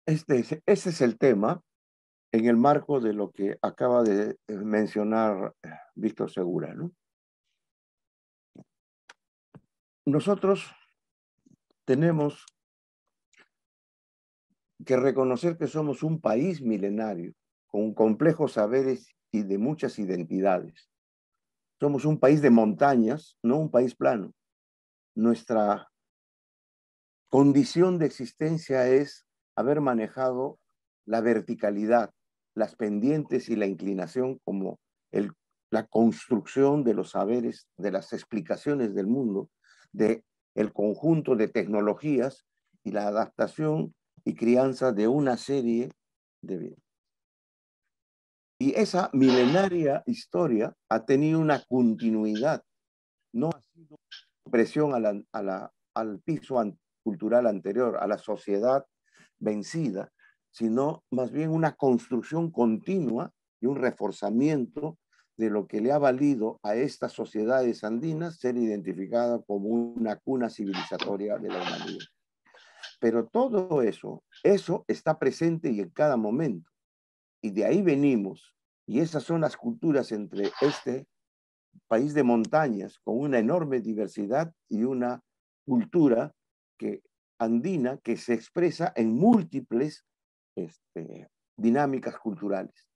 Ese es el tema en el marco de lo que acaba de mencionar Víctor Segura, ¿no? Nosotros tenemos que reconocer que somos un país milenario, con complejos saberes y de muchas identidades. Somos un país de montañas, no un país plano. Nuestra condición de existencia es haber manejado la verticalidad, las pendientes y la inclinación como la construcción de los saberes, de las explicaciones del mundo, de el conjunto de tecnologías y la adaptación y crianza de una serie de vidas. Y esa milenaria historia ha tenido una continuidad, no ha sido presión al piso cultural anterior, a la sociedad vencida, sino más bien una construcción continua y un reforzamiento de lo que le ha valido a estas sociedades andinas ser identificada como una cuna civilizatoria de la humanidad. Pero todo eso está presente y en cada momento. Y de ahí venimos. Y esas son las culturas entre este país de montañas con una enorme diversidad y una cultura andina que se expresa en múltiples dinámicas culturales.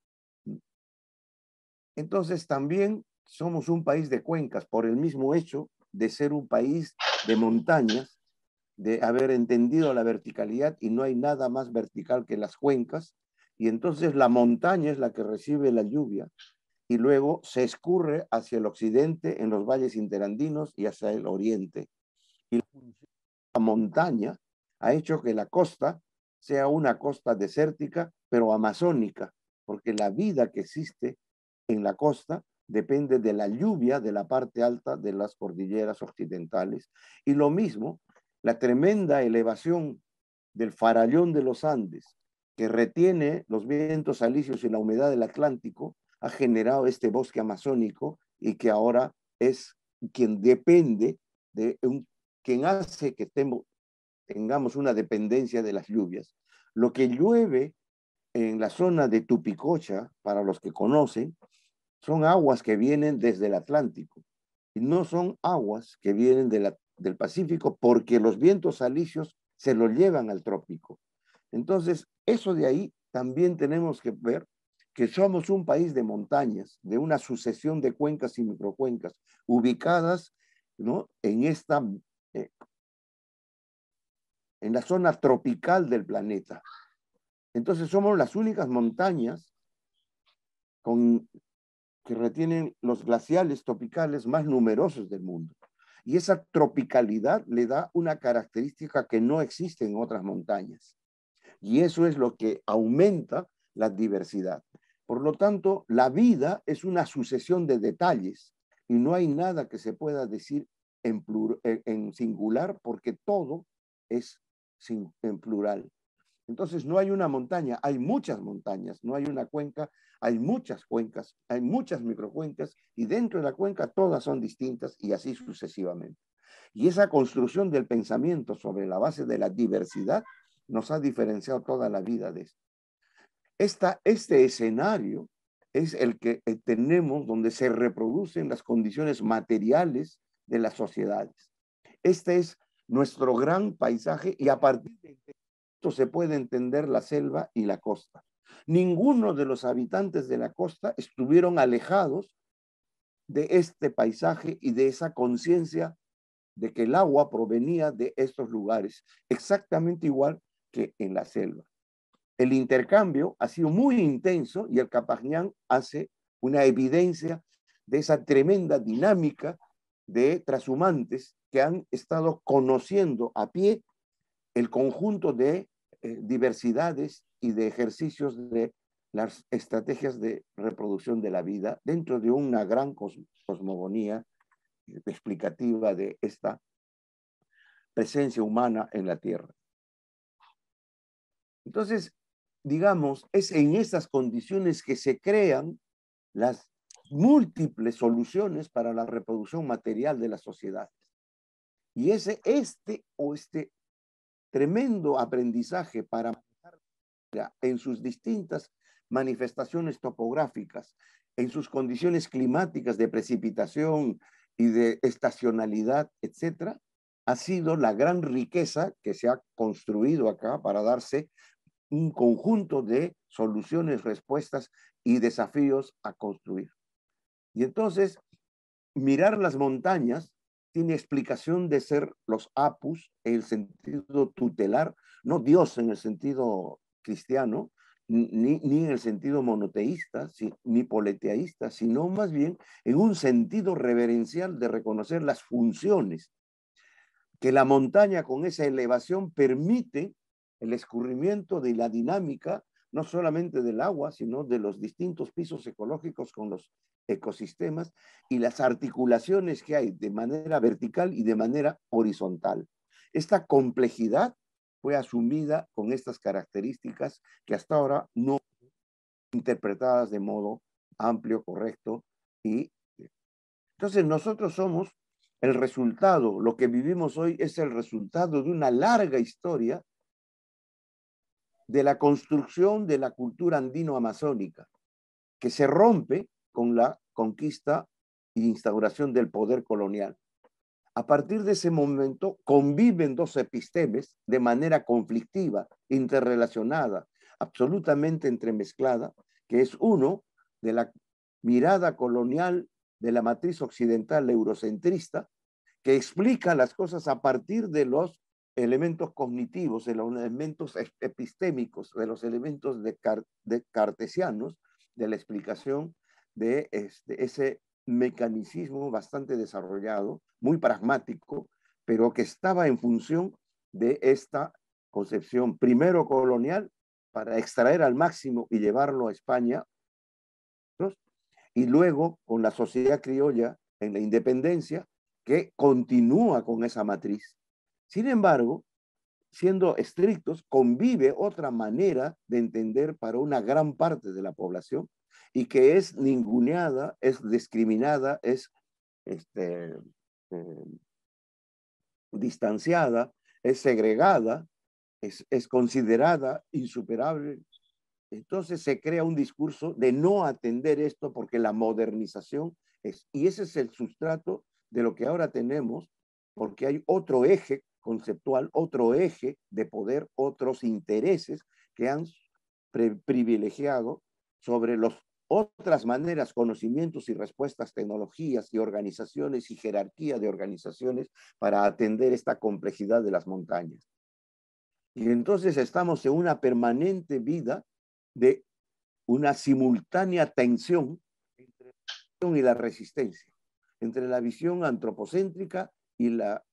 Entonces también somos un país de cuencas por el mismo hecho de ser un país de montañas, de haber entendido la verticalidad y no hay nada más vertical que las cuencas. Y entonces la montaña es la que recibe la lluvia y luego se escurre hacia el occidente en los valles interandinos y hacia el oriente. Y la montaña ha hecho que la costa sea una costa desértica, pero amazónica, porque la vida que existe en la costa depende de la lluvia de la parte alta de las cordilleras occidentales. Y lo mismo, la tremenda elevación del farallón de los Andes, que retiene los vientos alisios y la humedad del Atlántico, ha generado este bosque amazónico y que ahora es quien depende quien hace que tengamos una dependencia de las lluvias. Lo que llueve en la zona de Tupicocha, para los que conocen, son aguas que vienen desde el Atlántico y no son aguas que vienen del Pacífico porque los vientos alisios se los llevan al trópico. Entonces, eso de ahí también tenemos que ver que somos un país de montañas, de una sucesión de cuencas y microcuencas ubicadas, ¿no?, eh, en la zona tropical del planeta. Entonces somos las únicas montañas que retienen los glaciales tropicales más numerosos del mundo. Y esa tropicalidad le da una característica que no existe en otras montañas. Y eso es lo que aumenta la diversidad. Por lo tanto, la vida es una sucesión de detalles y no hay nada que se pueda decir en singular porque todo es en plural. Entonces no hay una montaña, hay muchas montañas, no hay una cuenca, hay muchas cuencas, hay muchas microcuencas y dentro de la cuenca todas son distintas y así sucesivamente. Y esa construcción del pensamiento sobre la base de la diversidad nos ha diferenciado toda la vida de esto. Este escenario es el que tenemos donde se reproducen las condiciones materiales de las sociedades. Este es nuestro gran paisaje y a partir de esto se puede entender la selva y la costa. Ninguno de los habitantes de la costa estuvieron alejados de este paisaje y de esa conciencia de que el agua provenía de estos lugares, exactamente igual que en la selva. El intercambio ha sido muy intenso y el Capañán hace una evidencia de esa tremenda dinámica de transhumantes que han estado conociendo a pie el conjunto de diversidades y de ejercicios de las estrategias de reproducción de la vida dentro de una gran cosmogonía explicativa de esta presencia humana en la Tierra. Entonces, digamos, es en esas condiciones que se crean las múltiples soluciones para la reproducción material de las sociedades. Y este tremendo aprendizaje para manejar en sus distintas manifestaciones topográficas, en sus condiciones climáticas de precipitación y de estacionalidad, etcétera, ha sido la gran riqueza que se ha construido acá para darse un conjunto de soluciones, respuestas y desafíos a construir. Y entonces, mirar las montañas tiene explicación de ser los apus en el sentido tutelar, no Dios en el sentido cristiano, ni en el sentido monoteísta, ni politeísta, sino más bien en un sentido reverencial de reconocer las funciones que la montaña con esa elevación permite el escurrimiento de la dinámica, no solamente del agua, sino de los distintos pisos ecológicos con los ecosistemas y las articulaciones que hay de manera vertical y de manera horizontal. Esta complejidad fue asumida con estas características que hasta ahora no interpretadas de modo amplio, correcto. Y entonces nosotros somos el resultado, lo que vivimos hoy es el resultado de una larga historia de la construcción de la cultura andino-amazónica, que se rompe con la conquista e instauración del poder colonial. A partir de ese momento conviven dos epistemes de manera conflictiva, interrelacionada, absolutamente entremezclada, que es uno de la mirada colonial de la matriz occidental eurocentrista, que explica las cosas a partir de los elementos cognitivos, de los elementos epistémicos, de los elementos de cartesianos, de la explicación de ese mecanicismo bastante desarrollado, muy pragmático, pero que estaba en función de esta concepción primero colonial para extraer al máximo y llevarlo a España, ¿no? Y luego con la sociedad criolla en la independencia, que continúa con esa matriz. Sin embargo, siendo estrictos, convive otra manera de entender para una gran parte de la población y que es ninguneada, es discriminada, es distanciada, es segregada, es considerada insuperable. Entonces se crea un discurso de no atender esto porque la modernización es, y ese es el sustrato de lo que ahora tenemos, porque hay otro eje conceptual, otro eje de poder, otros intereses que han privilegiado sobre las otras maneras, conocimientos y respuestas, tecnologías y organizaciones y jerarquía de organizaciones para atender esta complejidad de las montañas. Y entonces estamos en una permanente vida de una simultánea tensión entre la visión y la resistencia, entre la visión antropocéntrica y la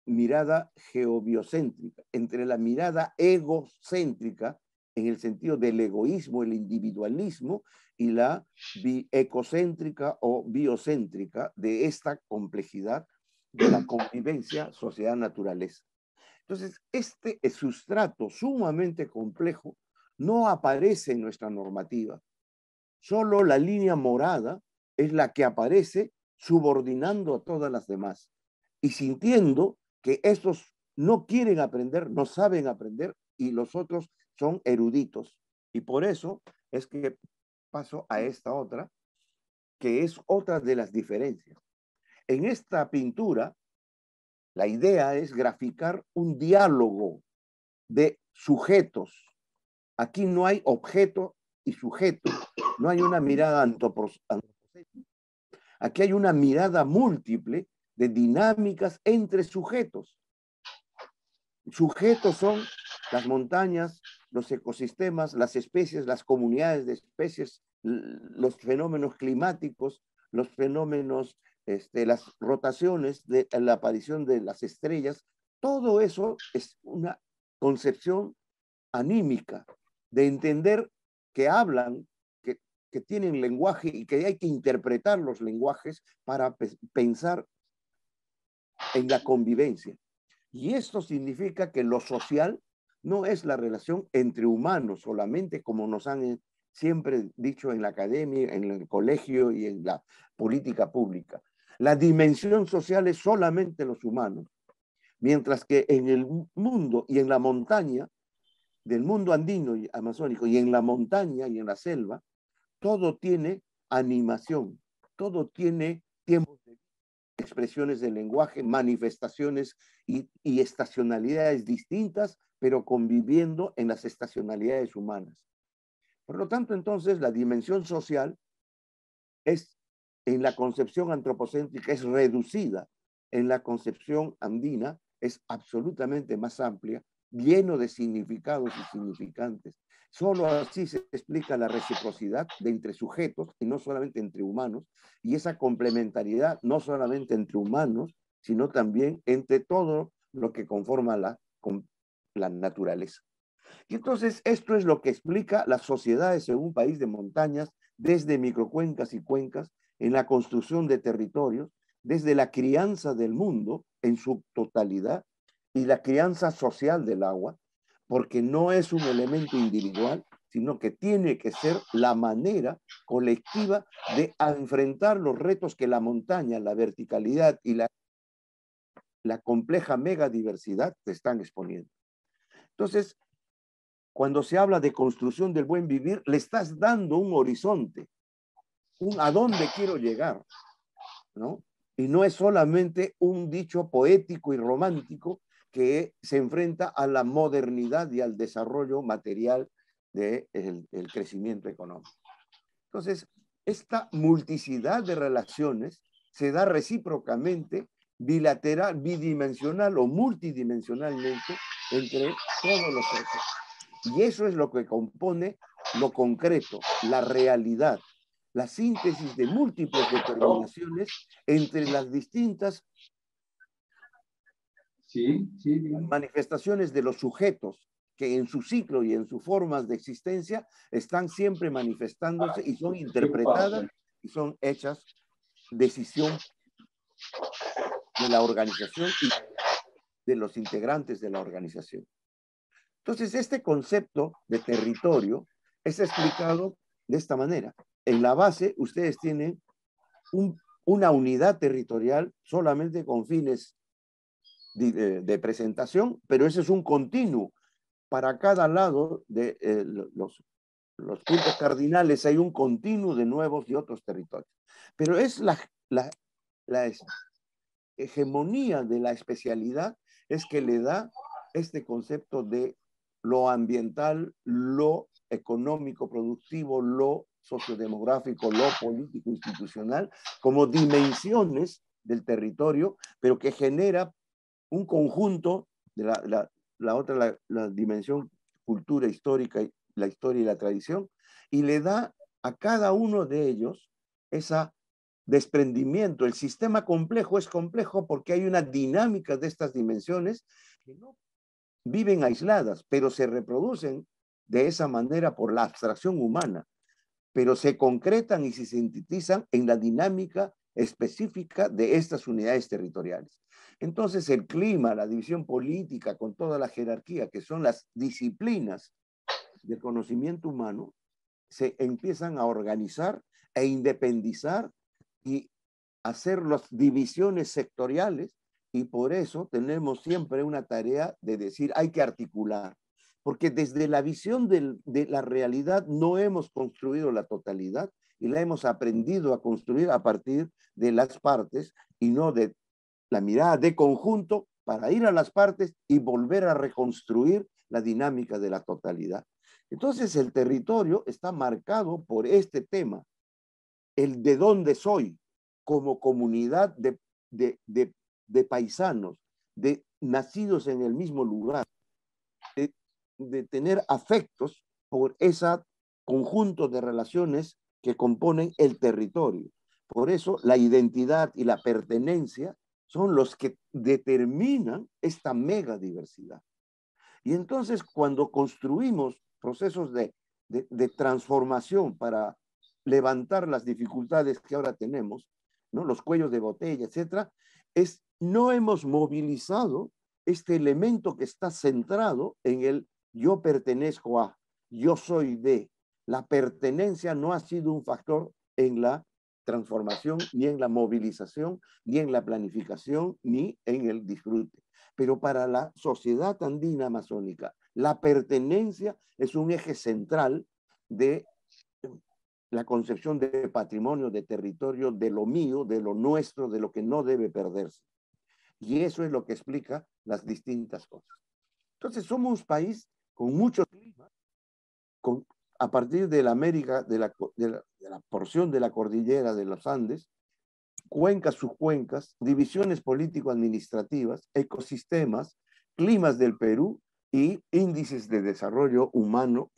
mirada geobiocéntrica, entre la mirada egocéntrica en el sentido del egoísmo, el individualismo, y la ecocéntrica o biocéntrica de esta complejidad de la convivencia sociedad-naturaleza. Entonces, este sustrato sumamente complejo no aparece en nuestra normativa. Solo la línea morada es la que aparece subordinando a todas las demás y sintiendo que estos no quieren aprender, no saben aprender y los otros son eruditos. Y por eso es que paso a esta otra, que es otra de las diferencias. En esta pintura, la idea es graficar un diálogo de sujetos. Aquí no hay objeto y sujeto, no hay una mirada antropocéntrica. Aquí hay una mirada múltiple de dinámicas entre sujetos. Sujetos son las montañas, los ecosistemas, las especies, las comunidades de especies, los fenómenos climáticos, los fenómenos, las rotaciones de la aparición de las estrellas. Todo eso es una concepción anímica de entender que hablan, que tienen lenguaje y que hay que interpretar los lenguajes para pensar en la convivencia. Y esto significa que lo social no es la relación entre humanos solamente, como nos han siempre dicho en la academia, en el colegio y en la política pública. La dimensión social es solamente los humanos, mientras que en el mundo y en la montaña del mundo andino y amazónico y en la montaña y en la selva, todo tiene animación, todo tiene tiempos de expresiones del lenguaje, manifestaciones y estacionalidades distintas, pero conviviendo en las estacionalidades humanas. Por lo tanto, entonces, la dimensión social es, en la concepción antropocéntrica, es reducida. En la concepción andina es absolutamente más amplia, lleno de significados y significantes. Solo así se explica la reciprocidad de entre sujetos y no solamente entre humanos, y esa complementariedad no solamente entre humanos, sino también entre todo lo que conforma la naturaleza. Y entonces esto es lo que explica las sociedades en un país de montañas, desde microcuencas y cuencas, en la construcción de territorios, desde la crianza del mundo en su totalidad y la crianza social del agua, porque no es un elemento individual, sino que tiene que ser la manera colectiva de enfrentar los retos que la montaña, la verticalidad y la compleja megadiversidad te están exponiendo. Entonces, cuando se habla de construcción del buen vivir, le estás dando un horizonte, un a dónde quiero llegar, ¿no? Y no es solamente un dicho poético y romántico que se enfrenta a la modernidad y al desarrollo material del crecimiento económico. Entonces, esta multiplicidad de relaciones se da recíprocamente, bilateral, bidimensional o multidimensionalmente entre todos los sexos. Y eso es lo que compone lo concreto, la realidad, la síntesis de múltiples determinaciones entre las distintas manifestaciones de los sujetos que en su ciclo y en sus formas de existencia están siempre manifestándose y son interpretadas y son hechas decisión de la organización y de los integrantes de la organización. Entonces, este concepto de territorio es explicado de esta manera. En la base, ustedes tienen una unidad territorial solamente con fines de presentación, pero ese es un continuo. Para cada lado de los puntos cardinales hay un continuo de nuevos y otros territorios. Pero es la hegemonía de la especialidad es que le da este concepto de lo ambiental, lo económico, productivo, lo sociodemográfico, lo político, institucional, como dimensiones del territorio, pero que genera un conjunto de la otra, la dimensión cultura histórica, la historia y la tradición, y le da a cada uno de ellos esa desprendimiento. El sistema complejo es complejo porque hay una dinámica de estas dimensiones que no viven aisladas, pero se reproducen de esa manera por la abstracción humana, pero se concretan y se sintetizan en la dinámica específica de estas unidades territoriales. Entonces, el clima, la división política, con toda la jerarquía, que son las disciplinas del conocimiento humano, se empiezan a organizar e independizar y hacer las divisiones sectoriales, y por eso tenemos siempre una tarea de decir, hay que articular, porque desde la visión de la realidad no hemos construido la totalidad y la hemos aprendido a construir a partir de las partes y no de la mirada de conjunto para ir a las partes y volver a reconstruir la dinámica de la totalidad. Entonces el territorio está marcado por este tema, el de dónde soy, como comunidad de paisanos, de nacidos en el mismo lugar, de tener afectos por ese conjunto de relaciones que componen el territorio. Por eso la identidad y la pertenencia son los que determinan esta mega diversidad. Y entonces cuando construimos procesos de transformación para levantar las dificultades que ahora tenemos, ¿no? Los cuellos de botella, etcétera, no hemos movilizado este elemento que está centrado en el yo pertenezco a, yo soy de. La pertenencia no ha sido un factor en la transformación, ni en la movilización, ni en la planificación, ni en el disfrute. Pero para la sociedad andina amazónica, La pertenencia es un eje central de la concepción de patrimonio, de territorio, de lo mío, de lo nuestro, de lo que no debe perderse. Y eso es lo que explica las distintas cosas. Entonces, somos un país con muchos climas, a partir de la América, de la porción de la cordillera de los Andes, cuencas, subcuencas, divisiones político-administrativas, ecosistemas, climas del Perú y índices de desarrollo humano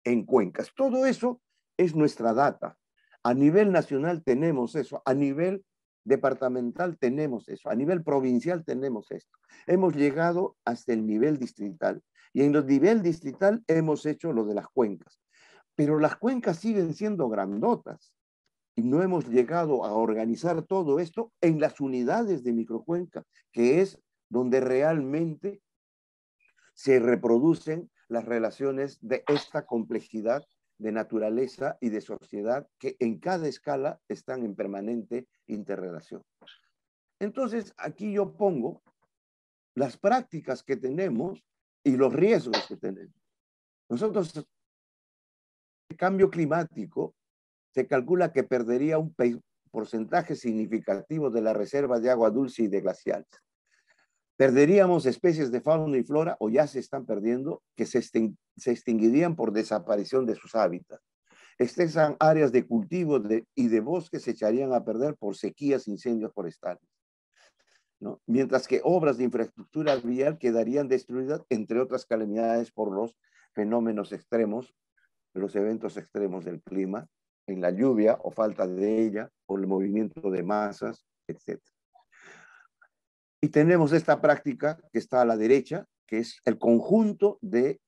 en cuencas. Todo eso es nuestra data. A nivel nacional tenemos eso, a nivel departamental tenemos eso, a nivel provincial tenemos esto. Hemos llegado hasta el nivel distrital y en el nivel distrital hemos hecho lo de las cuencas. Pero las cuencas siguen siendo grandotas y no hemos llegado a organizar todo esto en las unidades de microcuenca, que es donde realmente se reproducen las relaciones de esta complejidad de naturaleza y de sociedad que en cada escala están en permanente interrelación. Entonces, aquí yo pongo las prácticas que tenemos y los riesgos que tenemos. Nosotros, el cambio climático, se calcula que perdería un porcentaje significativo de las reservas de agua dulce y de glaciares. Perderíamos especies de fauna y flora, o ya se están perdiendo, que se extinguirían por desaparición de sus hábitats. Extensas áreas de cultivo y de bosques se echarían a perder por sequías, incendios forestales, ¿no? Mientras que obras de infraestructura vial quedarían destruidas, entre otras calamidades, por los fenómenos extremos, los eventos extremos del clima, en la lluvia o falta de ella, o el movimiento de masas, etc. Y tenemos esta práctica que está a la derecha, que es el conjunto de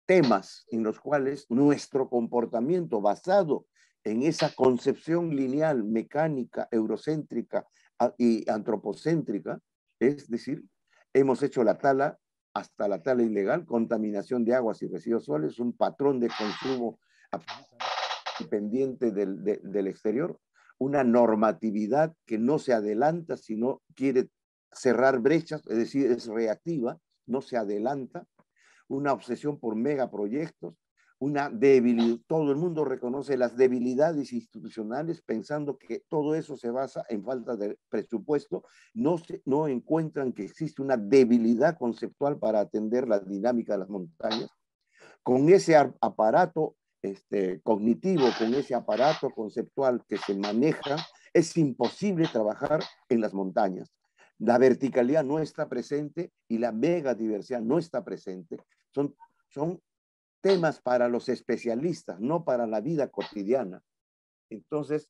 temas en los cuales nuestro comportamiento basado en esa concepción lineal, mecánica, eurocéntrica y antropocéntrica, es decir, hemos hecho la tala hasta la tala ilegal, contaminación de aguas y residuos sólidos, un patrón de consumo dependiente del exterior, una normatividad que no se adelanta, sino quiere cerrar brechas, es decir, es reactiva, no se adelanta, una obsesión por megaproyectos, una debilidad, todo el mundo reconoce las debilidades institucionales pensando que todo eso se basa en falta de presupuesto, no encuentran que existe una debilidad conceptual para atender la dinámica de las montañas. Con ese aparato cognitivo, con ese aparato conceptual que se maneja, es imposible trabajar en las montañas. La verticalidad no está presente y la megadiversidad no está presente. Son temas para los especialistas, no para la vida cotidiana. Entonces,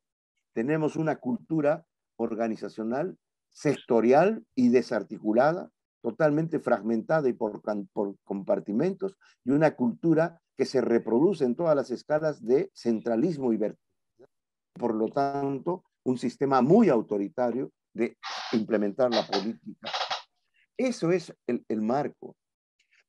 tenemos una cultura organizacional, sectorial y desarticulada, totalmente fragmentada y por compartimentos, y una cultura que se reproduce en todas las escalas de centralismo y verticalidad. Por lo tanto, un sistema muy autoritario de implementar la política. Eso es el marco.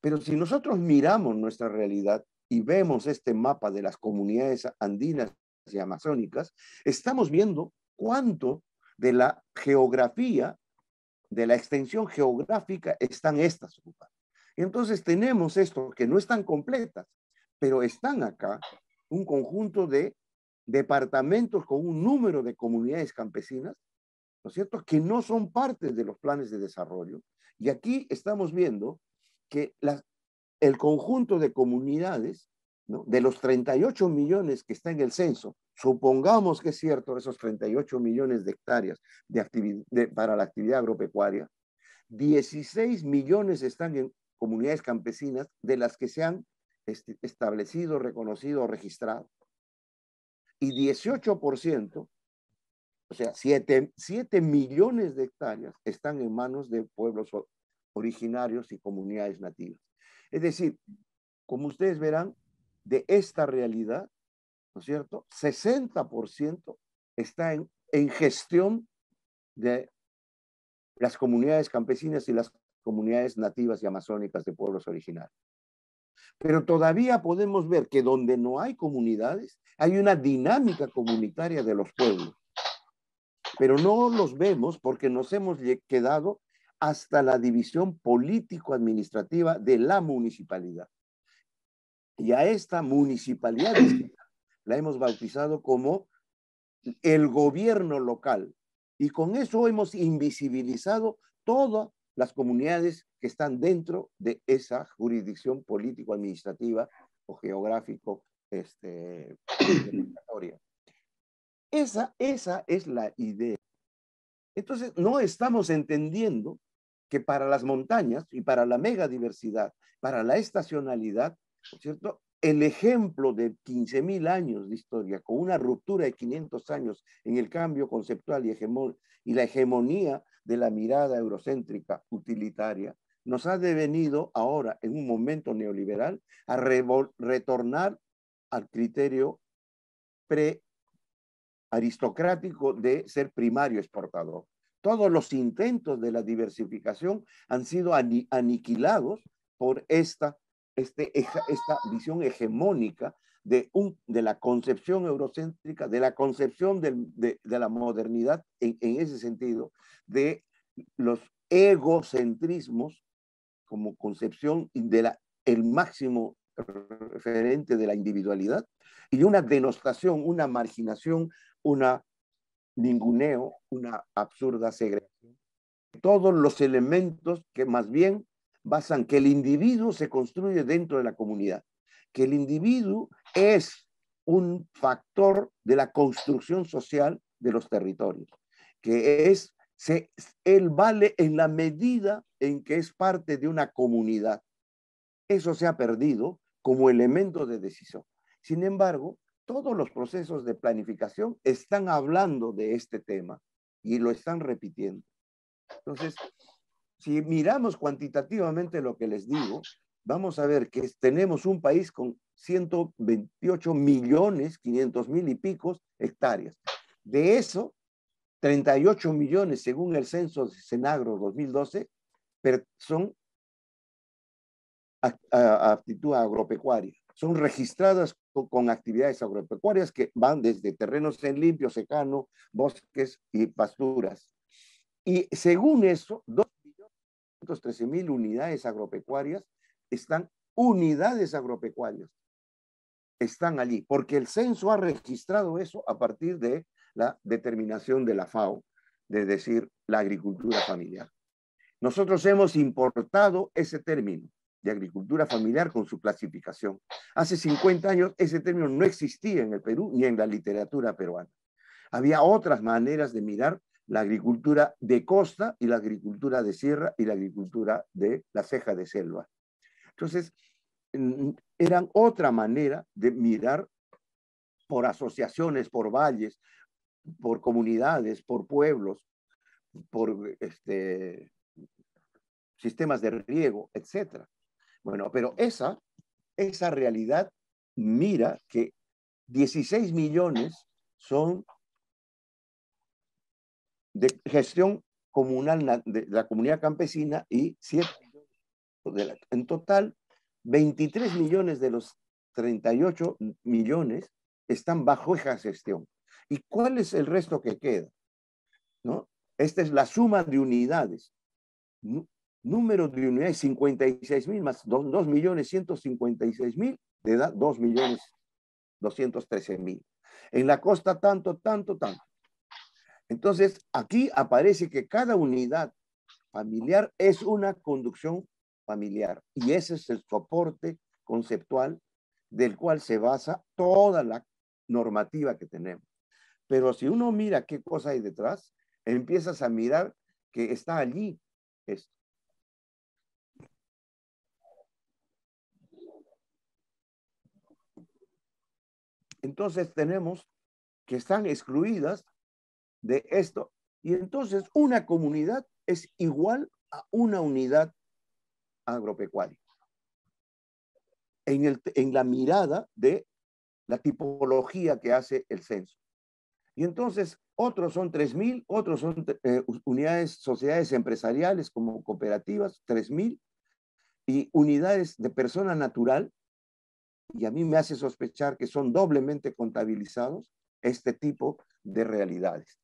Pero si nosotros miramos nuestra realidad y vemos este mapa de las comunidades andinas y amazónicas, estamos viendo cuánto de la geografía, de la extensión geográfica, están estas ocupadas. Entonces tenemos esto que no están completas, pero están acá un conjunto de departamentos con un número de comunidades campesinas, ¿no es cierto?, que no son parte de los planes de desarrollo. Y aquí estamos viendo que el conjunto de comunidades, ¿no?, de los 38 millones que está en el censo, supongamos que es cierto, esos 38 millones de hectáreas para la actividad agropecuaria, 16 millones están en comunidades campesinas de las que se han establecido, reconocido o registrado. Y 18%, o sea, 7 millones de hectáreas están en manos de pueblos originarios y comunidades nativas. Es decir, como ustedes verán, de esta realidad, ¿no es cierto?, 60% está en gestión de las comunidades campesinas y las comunidades nativas y amazónicas de pueblos originarios. Pero todavía podemos ver que donde no hay comunidades, hay una dinámica comunitaria de los pueblos. Pero no los vemos porque nos hemos quedado hasta la división político-administrativa de la municipalidad. Y a esta municipalidad la hemos bautizado como el gobierno local. Y con eso hemos invisibilizado todas las comunidades que están dentro de esa jurisdicción político-administrativa o geográfico administratoria. Esa es la idea. Entonces, no estamos entendiendo que para las montañas y para la megadiversidad, para la estacionalidad, ¿no es cierto? El ejemplo de 15.000 años de historia, con una ruptura de 500 años en el cambio conceptual y la hegemonía de la mirada eurocéntrica utilitaria, nos ha devenido ahora, en un momento neoliberal, a retornar al criterio aristocrático de ser primario exportador. Todos los intentos de la diversificación han sido aniquilados por esta visión hegemónica de la concepción eurocéntrica, de la concepción de la modernidad en ese sentido, de los egocentrismos como concepción el máximo referente de la individualidad, y una denostación, una marginación, una ninguneo, una absurda segregación. Todos los elementos que más bien basan que el individuo se construye dentro de la comunidad, que el individuo es un factor de la construcción social de los territorios, que él vale en la medida en que es parte de una comunidad. Eso se ha perdido como elemento de decisión. Sin embargo, todos los procesos de planificación están hablando de este tema y lo están repitiendo. Entonces, si miramos cuantitativamente lo que les digo, vamos a ver que tenemos un país con 128.500.000 y picos hectáreas. De eso, 38 millones, según el censo de Senagro 2012, son aptitud agropecuaria. Son registradas con actividades agropecuarias que van desde terrenos en limpio, secano, bosques y pasturas. Y según eso, 2.113.000 unidades agropecuarias unidades agropecuarias están allí, porque el censo ha registrado eso a partir de la determinación de la FAO, de decir la agricultura familiar. Nosotros hemos importado ese término de agricultura familiar con su clasificación. Hace 50 años ese término no existía en el Perú ni en la literatura peruana. Había otras maneras de mirar la agricultura de costa y la agricultura de sierra y la agricultura de la ceja de selva. Entonces, eran otra manera de mirar por asociaciones, por valles, por comunidades, por pueblos, por sistemas de riego, etc. Bueno, pero esa realidad mira que 16 millones son de gestión comunal de la comunidad campesina y 7 millones en total, 23 millones de los 38 millones están bajo esa gestión. ¿Y cuál es el resto que queda? ¿No? Esta es la suma de unidades. Número de unidades, 56.000 más 2.156.000, le da 2.213.000. En la costa tanto. Entonces, aquí aparece que cada unidad familiar es una conducción familiar y ese es el soporte conceptual del cual se basa toda la normativa que tenemos. Pero si uno mira qué cosa hay detrás, empiezas a mirar que está allí esto. Entonces tenemos que están excluidas de esto. Y entonces una comunidad es igual a una unidad agropecuaria. En la mirada de la tipología que hace el censo. Y entonces otros son 3.000, otros son unidades, sociedades empresariales como cooperativas, 3.000, y unidades de persona natural, y a mí me hace sospechar que son doblemente contabilizados este tipo de realidades.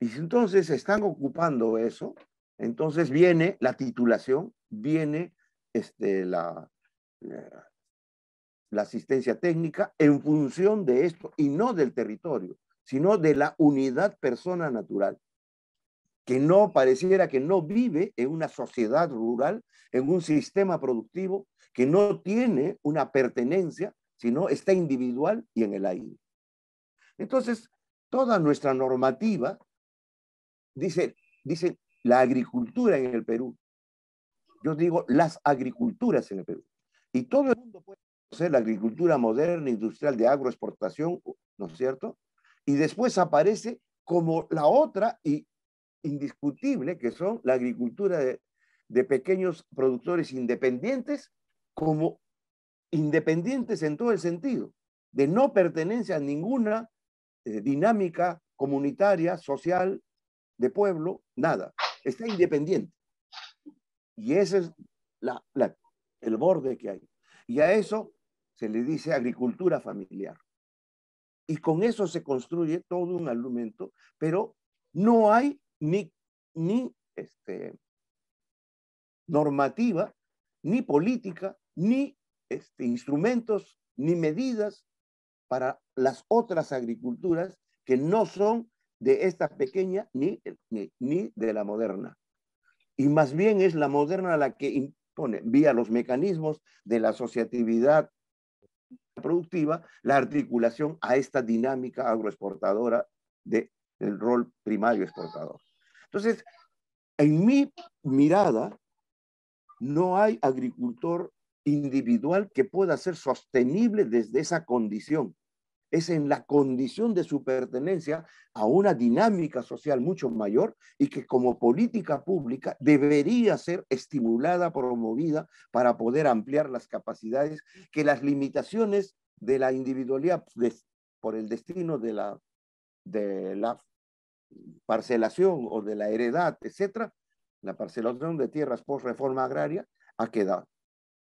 Y entonces están ocupando eso Entonces viene la titulación, viene la asistencia técnica en función de esto, y no del territorio, sino de la unidad persona natural, que no pareciera que no vive en una sociedad rural, en un sistema productivo, que no tiene una pertenencia, sino está individual y en el aire. Entonces, toda nuestra normativa dice la agricultura en el Perú. Yo digo las agriculturas en el Perú. Y todo el mundo puede conocer la agricultura moderna, industrial de agroexportación, ¿no es cierto? Y después aparece como la otra y indiscutible, que son la agricultura de pequeños productores independientes, como independientes en todo el sentido, de no pertenencia a ninguna dinámica comunitaria, social, de pueblo, nada. Está independiente. Y ese es el borde que hay. Y a eso se le dice agricultura familiar. Y con eso se construye todo un argumento, pero no hay ni normativa, ni política, ni instrumentos, ni medidas para las otras agriculturas que no son de esta pequeña ni de la moderna. Y más bien es la moderna la que impone, vía los mecanismos de la asociatividad productiva, la articulación a esta dinámica agroexportadora del rol primario exportador. Entonces, en mi mirada, no hay agricultor individual que pueda ser sostenible desde esa condición. Es en la condición de su pertenencia a una dinámica social mucho mayor y que como política pública debería ser estimulada, promovida para poder ampliar las capacidades que las limitaciones de la individualidad por el destino de la parcelación o de la heredad, etcétera, la parcelación de tierras post reforma agraria ha quedado,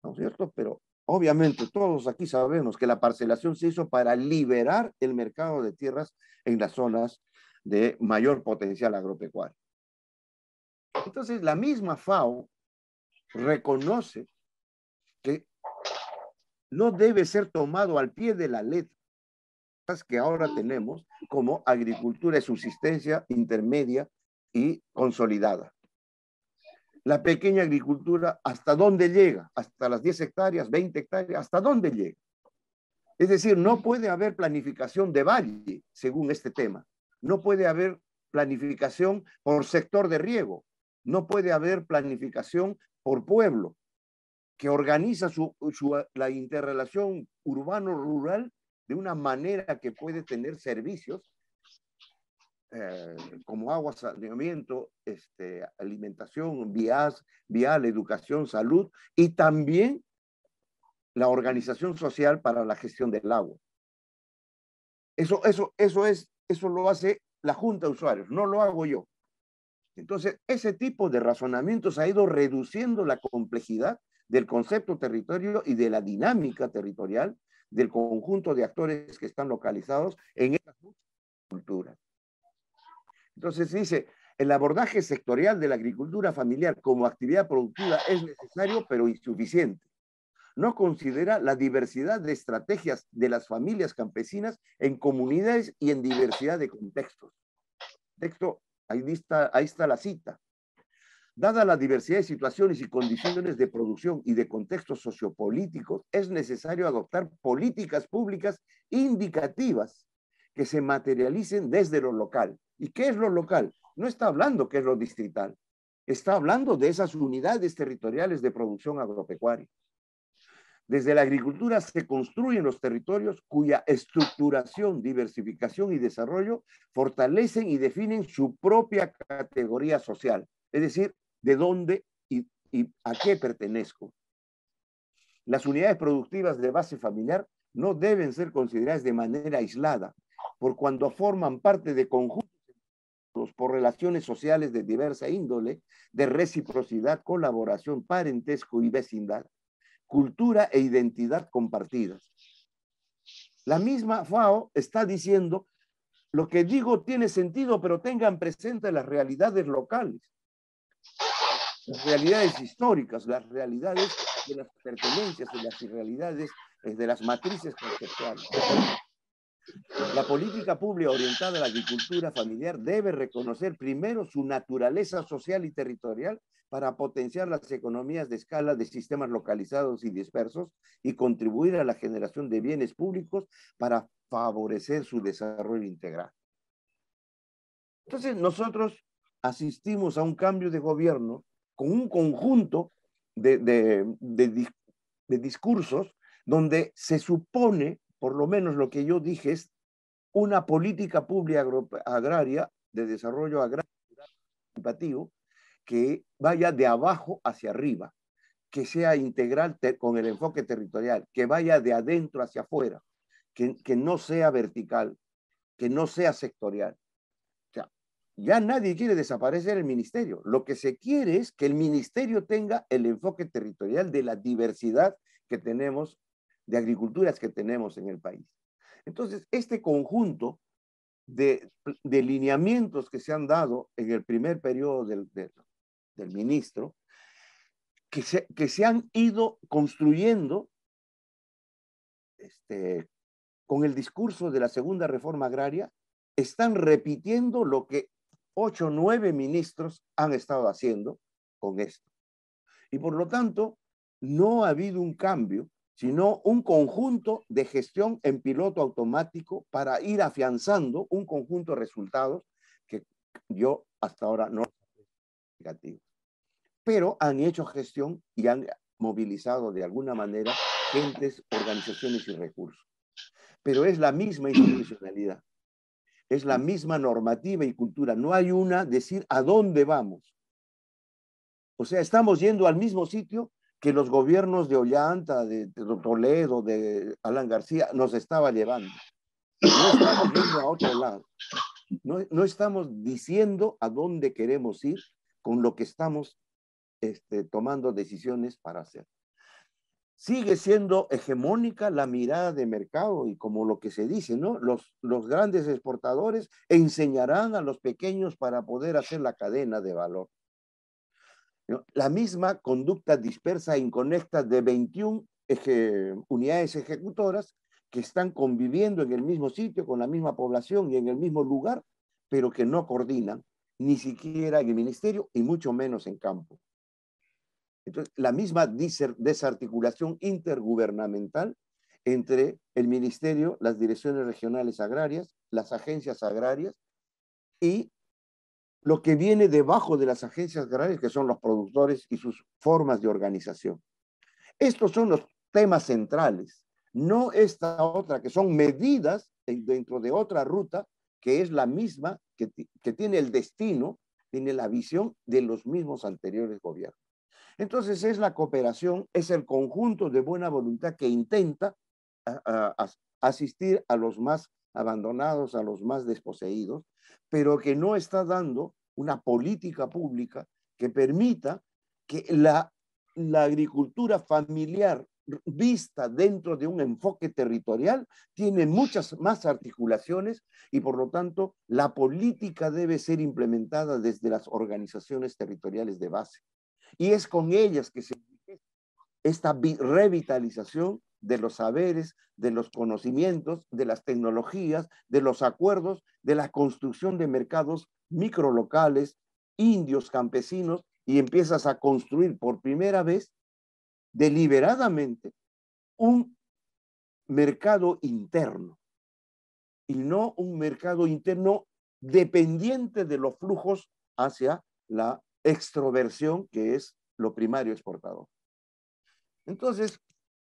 ¿no es cierto? Pero obviamente todos aquí sabemos que la parcelación se hizo para liberar el mercado de tierras en las zonas de mayor potencial agropecuario. Entonces, la misma FAO reconoce que no debe ser tomado al pie de la letra que ahora tenemos como agricultura de subsistencia intermedia y consolidada. La pequeña agricultura, ¿hasta dónde llega? Hasta las 10 hectáreas, 20 hectáreas, ¿hasta dónde llega? Es decir, no puede haber planificación de valle, según este tema. No puede haber planificación por sector de riego. No puede haber planificación por pueblo, que organiza la interrelación urbano-rural de una manera que puede tener servicios como agua, saneamiento, alimentación, vial, educación, salud, y también la organización social para la gestión del agua. Eso lo hace la Junta de Usuarios, no lo hago yo. Entonces, ese tipo de razonamientos ha ido reduciendo la complejidad del concepto territorio y de la dinámica territorial del conjunto de actores que están localizados en estas culturas. Entonces dice, el abordaje sectorial de la agricultura familiar como actividad productiva es necesario, pero insuficiente. No considera la diversidad de estrategias de las familias campesinas en comunidades y en diversidad de contextos. Texto, ahí está la cita. Dada la diversidad de situaciones y condiciones de producción y de contextos sociopolíticos, es necesario adoptar políticas públicas indicativas que se materialicen desde lo local. ¿Y qué es lo local? No está hablando qué es lo distrital. Está hablando de esas unidades territoriales de producción agropecuaria. Desde la agricultura se construyen los territorios cuya estructuración, diversificación y desarrollo fortalecen y definen su propia categoría social. Es decir, de dónde y a qué pertenezco. Las unidades productivas de base familiar no deben ser consideradas de manera aislada, por cuando forman parte de conjuntos por relaciones sociales de diversa índole, de reciprocidad, colaboración, parentesco y vecindad, cultura e identidad compartidas. La misma FAO está diciendo, lo que digo tiene sentido, pero tengan presente las realidades locales. las realidades históricas, las realidades de las pertenencias, de las realidades, de las matrices conceptuales. La política pública orientada a la agricultura familiar debe reconocer primero su naturaleza social y territorial para potenciar las economías de escala de sistemas localizados y dispersos y contribuir a la generación de bienes públicos para favorecer su desarrollo integral. Entonces, nosotros asistimos a un cambio de gobierno con un conjunto de discursos donde se supone, por lo menos lo que yo dije, es una política pública agraria de desarrollo agrario participativo que vaya de abajo hacia arriba, que sea integral con el enfoque territorial, que vaya de adentro hacia afuera, que no sea vertical, que no sea sectorial. O sea, ya nadie quiere desaparecer el ministerio. Lo que se quiere es que el ministerio tenga el enfoque territorial de la diversidad que tenemos, de agriculturas que tenemos en el país. Entonces, este conjunto de lineamientos que se han dado en el primer periodo del ministro, que se han ido construyendo con el discurso de la segunda reforma agraria, están repitiendo lo que 8 o 9 ministros han estado haciendo con esto. Y por lo tanto, no ha habido un cambio, sino un conjunto de gestión en piloto automático para ir afianzando un conjunto de resultados que yo hasta ahora no negativo. Pero han hecho gestión y han movilizado de alguna manera gentes, organizaciones y recursos. Pero es la misma institucionalidad, es la misma normativa y cultura. No hay una decir a dónde vamos. O sea, estamos yendo al mismo sitio que los gobiernos de Ollanta, de Toledo, de Alan García nos estaba llevando. No estamos yendo a otro lado. No estamos diciendo a dónde queremos ir con lo que estamos tomando decisiones para hacer. Sigue siendo hegemónica la mirada de mercado y como lo que se dice, ¿no? Los grandes exportadores enseñarán a los pequeños para poder hacer la cadena de valor. ¿No? La misma conducta dispersa e inconecta de 21 unidades ejecutoras que están conviviendo en el mismo sitio, con la misma población y en el mismo lugar, pero que no coordinan, ni siquiera en el ministerio y mucho menos en campo. Entonces, la misma desarticulación intergubernamental entre el ministerio, las direcciones regionales agrarias, las agencias agrarias y lo que viene debajo de las agencias agrarias, que son los productores y sus formas de organización. Estos son los temas centrales, no esta otra, que son medidas dentro de otra ruta, que es la misma, que tiene el destino, tiene la visión de los mismos anteriores gobiernos. Entonces es la cooperación, es el conjunto de buena voluntad que intenta asistir a los más abandonados, a los más desposeídos, pero que no está dando una política pública que permita que la agricultura familiar vista dentro de un enfoque territorial tiene muchas más articulaciones y por lo tanto la política debe ser implementada desde las organizaciones territoriales de base. Y es con ellas que se esta revitalización de los saberes, de los conocimientos, de las tecnologías, de los acuerdos, de la construcción de mercados microlocales, indios, campesinos, y empiezas a construir por primera vez, deliberadamente, un mercado interno, y no un mercado interno dependiente de los flujos hacia la extroversión, que es lo primario exportador. Entonces,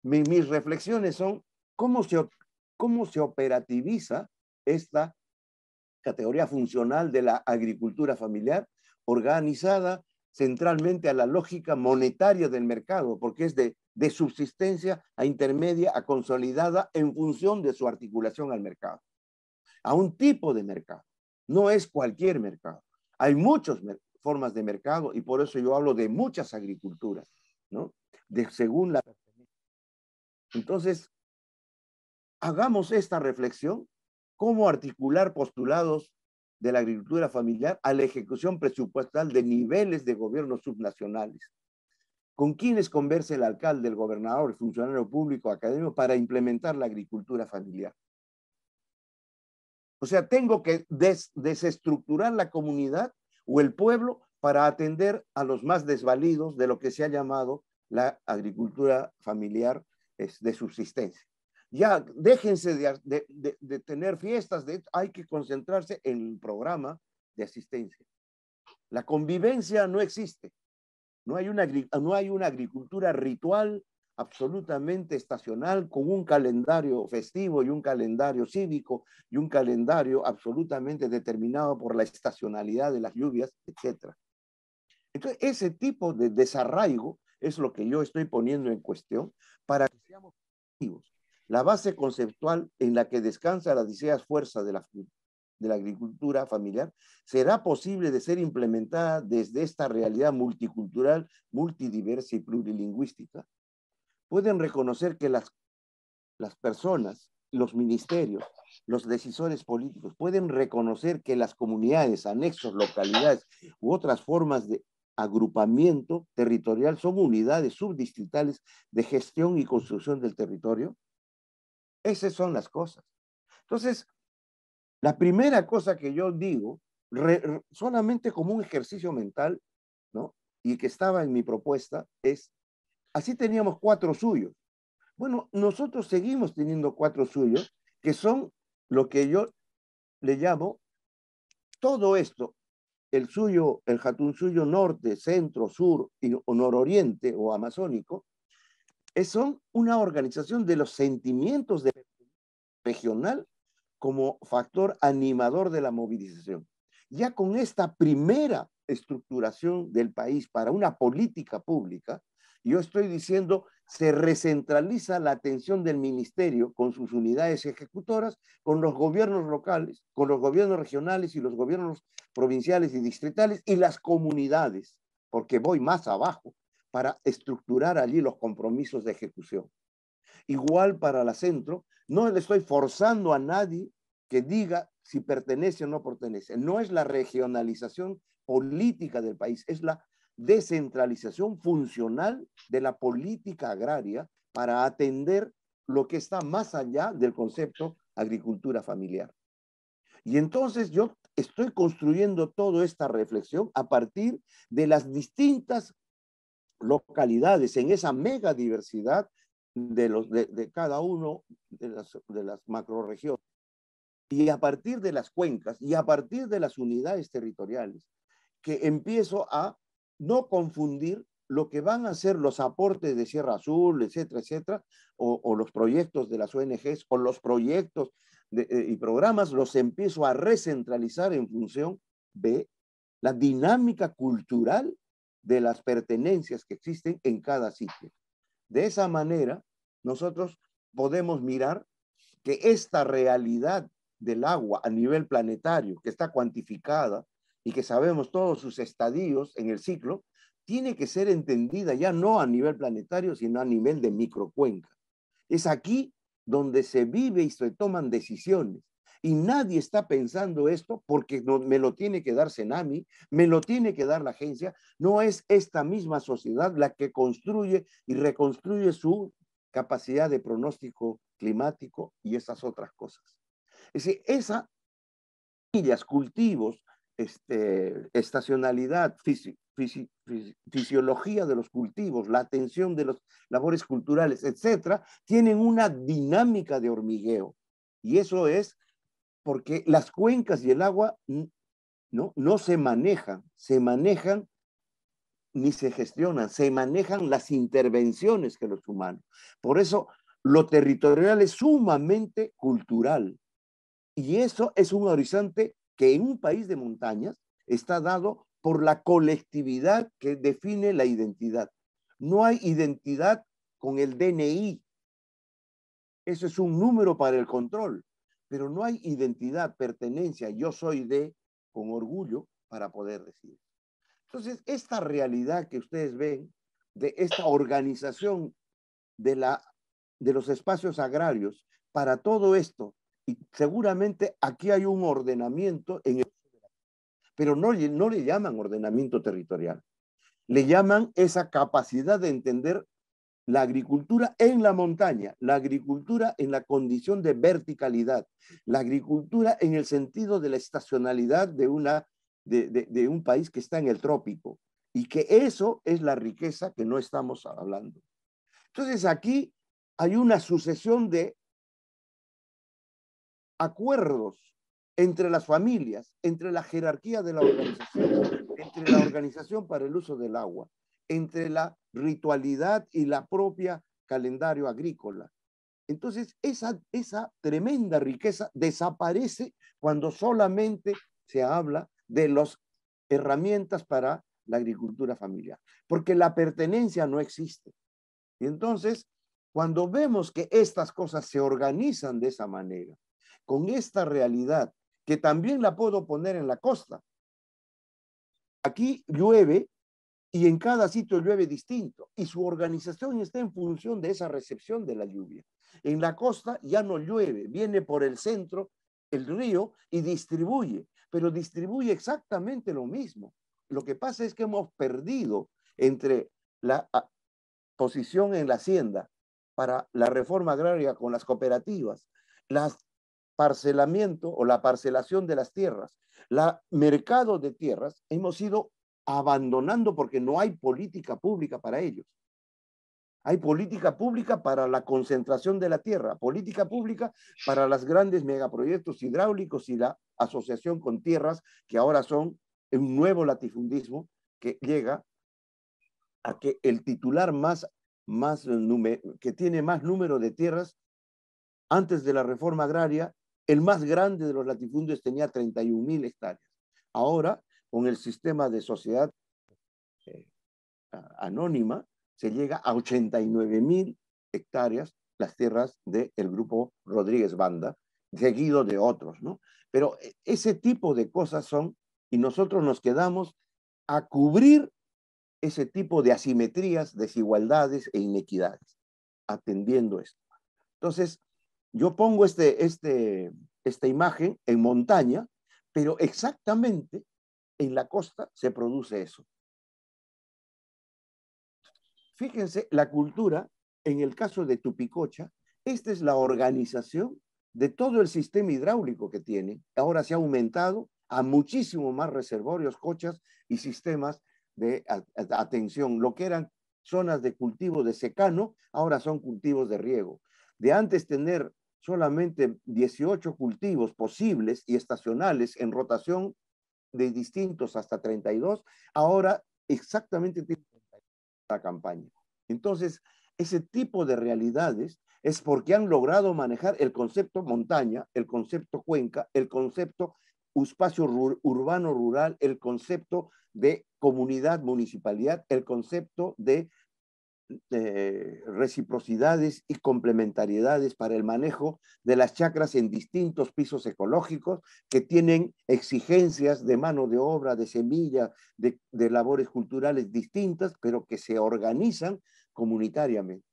mis reflexiones son cómo se operativiza esta categoría funcional de la agricultura familiar organizada centralmente a la lógica monetaria del mercado, porque es de subsistencia a intermedia a consolidada en función de su articulación al mercado, a un tipo de mercado. No es cualquier mercado. Hay muchas formas de mercado y por eso yo hablo de muchas agriculturas, ¿no? Según la... Entonces, hagamos esta reflexión, cómo articular postulados de la agricultura familiar a la ejecución presupuestal de niveles de gobiernos subnacionales. ¿Con quiénes conversa el alcalde, el gobernador, el funcionario público, académico para implementar la agricultura familiar? O sea, tengo que desestructurar la comunidad o el pueblo para atender a los más desvalidos de lo que se ha llamado la agricultura familiar de subsistencia. Ya déjense de tener fiestas, hay que concentrarse en el programa de asistencia. La convivencia no existe. No hay una agricultura ritual absolutamente estacional con un calendario festivo y un calendario cívico y un calendario absolutamente determinado por la estacionalidad de las lluvias, etc. Entonces, ese tipo de desarraigo es lo que yo estoy poniendo en cuestión para que seamos activos. La base conceptual en la que descansa la deseada fuerza de la agricultura familiar será posible de ser implementada desde esta realidad multicultural, multidiversa y plurilingüística. Pueden reconocer que las personas, los ministerios, los decisores políticos, pueden reconocer que las comunidades, anexos, localidades u otras formas de agrupamiento territorial son unidades subdistritales de gestión y construcción del territorio. Esas son las cosas. Entonces, la primera cosa que yo digo, solamente como un ejercicio mental, ¿no? Y que estaba en mi propuesta, es, así teníamos 4 suyos. Bueno, nosotros seguimos teniendo 4 suyos, que son lo que yo le llamo todo esto, el suyo, el Jatún suyo norte, centro, sur o nororiente o amazónico, son una organización de los sentimientos regional como factor animador de la movilización. Ya con esta primera estructuración del país para una política pública, yo estoy diciendo, se recentraliza la atención del ministerio con sus unidades ejecutoras, con los gobiernos locales, con los gobiernos regionales y los gobiernos provinciales y distritales y las comunidades, porque voy más abajo para estructurar allí los compromisos de ejecución. Igual para la centro, no le estoy forzando a nadie que diga si pertenece o no pertenece. No es la regionalización política del país, es la descentralización funcional de la política agraria para atender lo que está más allá del concepto agricultura familiar. Y entonces yo estoy construyendo toda esta reflexión a partir de las distintas localidades en esa mega diversidad de cada uno de las macroregiones. Y a partir de las cuencas y a partir de las unidades territoriales, que empiezo a no confundir lo que van a ser los aportes de Sierra Azul, etcétera, etcétera, o los proyectos de las ONGs, o los proyectos y programas, los empiezo a recentralizar en función de la dinámica cultural de las pertenencias que existen en cada sitio. De esa manera, nosotros podemos mirar que esta realidad del agua a nivel planetario, que está cuantificada y que sabemos todos sus estadios en el ciclo, tiene que ser entendida ya no a nivel planetario, sino a nivel de microcuenca. Es aquí donde se vive y se toman decisiones. Y nadie está pensando esto porque no, me lo tiene que dar Senami, me lo tiene que dar la agencia. No es esta misma sociedad la que construye y reconstruye su capacidad de pronóstico climático y esas otras cosas. Es decir, esas cultivos, estacionalidad, fisiología de los cultivos, la atención de las labores culturales, etcétera, tienen una dinámica de hormigueo. Y eso es porque las cuencas y el agua no se manejan ni se gestionan, se manejan las intervenciones que los humanos. Por eso lo territorial es sumamente cultural. Y eso es un horizonte que en un país de montañas está dado por la colectividad que define la identidad. No hay identidad con el DNI. Eso es un número para el control. Pero no hay identidad, pertenencia, yo soy de, con orgullo, para poder decir. Entonces, esta realidad que ustedes ven, de esta organización de los espacios agrarios, para todo esto, y seguramente aquí hay un ordenamiento en el pero no le llaman ordenamiento territorial. Le llaman esa capacidad de entender la agricultura en la montaña, la agricultura en la condición de verticalidad, la agricultura en el sentido de la estacionalidad de un país que está en el trópico, y que eso es la riqueza que no estamos hablando. Entonces aquí hay una sucesión de acuerdos entre las familias, entre la jerarquía de la organización, entre la organización para el uso del agua, entre la ritualidad y la propia calendario agrícola. Entonces, esa tremenda riqueza desaparece cuando solamente se habla de las herramientas para la agricultura familiar, porque la pertenencia no existe. Y entonces, cuando vemos que estas cosas se organizan de esa manera, con esta realidad, que también la puedo poner en la costa. Aquí llueve y en cada sitio llueve distinto, y su organización está en función de esa recepción de la lluvia. En la costa ya no llueve, viene por el centro el río y distribuye, pero distribuye exactamente lo mismo. Lo que pasa es que hemos perdido entre la posición en la hacienda para la reforma agraria con las cooperativas, las parcelamiento o la parcelación de las tierras, la mercado de tierras, hemos ido abandonando porque no hay política pública para ellos. Hay política pública para la concentración de la tierra, política pública para los grandes megaproyectos hidráulicos y la asociación con tierras, que ahora son un nuevo latifundismo que llega a que el titular que tiene más número de tierras antes de la reforma agraria, el más grande de los latifundios tenía 31.000 hectáreas. Ahora, con el sistema de sociedad anónima, se llega a 89.000 hectáreas las tierras del grupo Rodríguez Banda, seguido de otros, ¿no? Pero ese tipo de cosas son, y nosotros nos quedamos a cubrir ese tipo de asimetrías, desigualdades e inequidades, atendiendo esto. Entonces, yo pongo esta imagen en montaña, pero exactamente en la costa se produce eso. Fíjense, la cultura, en el caso de Tupicocha, esta es la organización de todo el sistema hidráulico que tiene. Ahora se ha aumentado a muchísimo más reservorios, cochas y sistemas de atención. Lo que eran zonas de cultivo de secano, ahora son cultivos de riego. De antes tener solamente 18 cultivos posibles y estacionales en rotación de distintos hasta 32, ahora exactamente tiene la campaña. Entonces, ese tipo de realidades es porque han logrado manejar el concepto montaña, el concepto cuenca, el concepto espacio urbano rural, el concepto de comunidad, municipalidad, el concepto de reciprocidades y complementariedades para el manejo de las chacras en distintos pisos ecológicos que tienen exigencias de mano de obra, de semilla, de labores culturales distintas, pero que se organizan comunitariamente.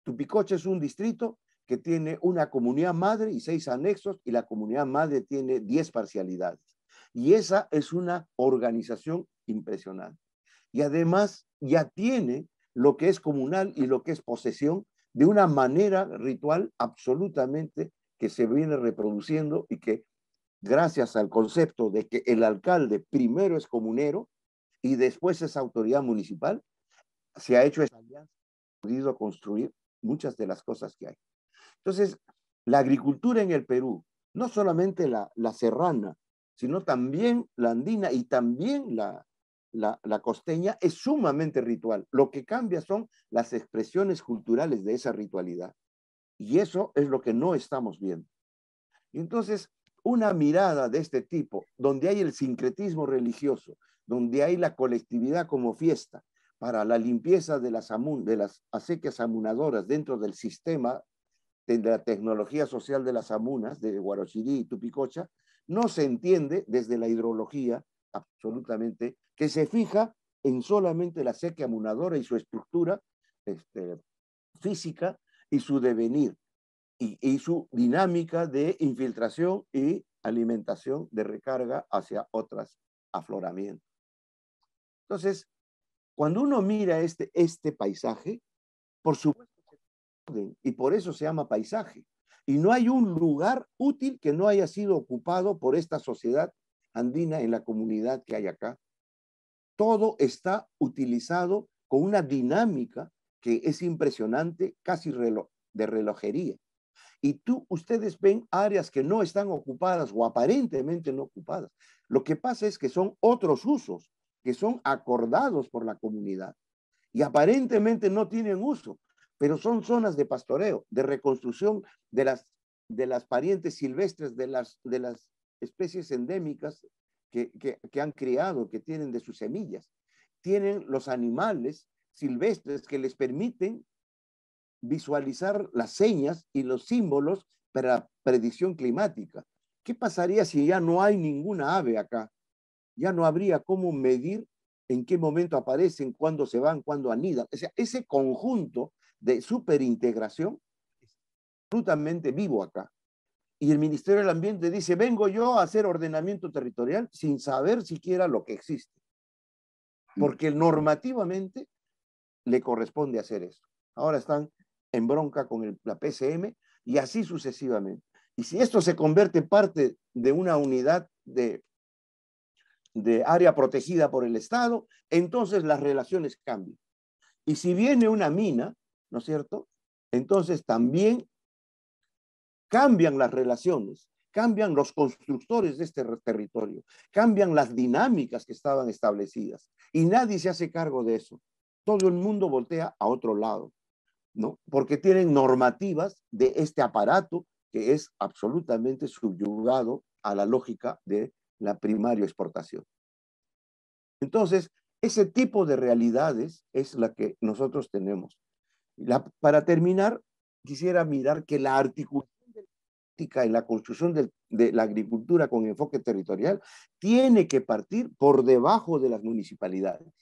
Tupicocha es un distrito que tiene una comunidad madre y 6 anexos, y la comunidad madre tiene 10 parcialidades. Y esa es una organización impresionante. Y además ya tiene lo que es comunal y lo que es posesión de una manera ritual absolutamente que se viene reproduciendo, y que gracias al concepto de que el alcalde primero es comunero y después es autoridad municipal, se ha hecho esa alianza, ha podido construir muchas de las cosas que hay. Entonces, la agricultura en el Perú, no solamente la serrana, sino también la andina y también la costeña, es sumamente ritual. Lo que cambia son las expresiones culturales de esa ritualidad. Y eso es lo que no estamos viendo. Y entonces, una mirada de este tipo, donde hay el sincretismo religioso, donde hay la colectividad como fiesta para la limpieza de las acequias amunadoras dentro del sistema de la tecnología social de las amunas, de Huarochirí y Tupicocha, no se entiende desde la hidrología absolutamente, que se fija en solamente la acequia amunadora y su estructura física y su devenir, y su dinámica de infiltración y alimentación de recarga hacia otras afloramiento. Entonces, cuando uno mira este paisaje, por supuesto, y por eso se llama paisaje. Y no hay un lugar útil que no haya sido ocupado por esta sociedad andina en la comunidad que hay acá. Todo está utilizado con una dinámica que es impresionante, casi de relojería. Y ustedes ven áreas que no están ocupadas o aparentemente no ocupadas. Lo que pasa es que son otros usos que son acordados por la comunidad y aparentemente no tienen uso, pero son zonas de pastoreo, de reconstrucción de las parientes silvestres de las especies endémicas que han criado, que tienen de sus semillas. Tienen los animales silvestres que les permiten visualizar las señas y los símbolos para predicción climática. ¿Qué pasaría si ya no hay ninguna ave acá? Ya no habría cómo medir en qué momento aparecen, cuándo se van, cuándo anidan. O sea, ese conjunto de superintegración es absolutamente vivo acá. Y el Ministerio del Ambiente dice, vengo yo a hacer ordenamiento territorial sin saber siquiera lo que existe. Porque normativamente le corresponde hacer eso. Ahora están en bronca con la PCM y así sucesivamente. Y si esto se convierte en parte de una unidad de área protegida por el Estado, entonces las relaciones cambian. Y si viene una mina, ¿no es cierto? Entonces también cambian las relaciones, cambian los constructores de este territorio, cambian las dinámicas que estaban establecidas y nadie se hace cargo de eso. Todo el mundo voltea a otro lado, ¿no? Porque tienen normativas de este aparato que es absolutamente subyugado a la lógica de la primaria exportación. Entonces, ese tipo de realidades es la que nosotros tenemos. Para terminar, quisiera mirar que la articulación en la construcción de la agricultura con enfoque territorial tiene que partir por debajo de las municipalidades.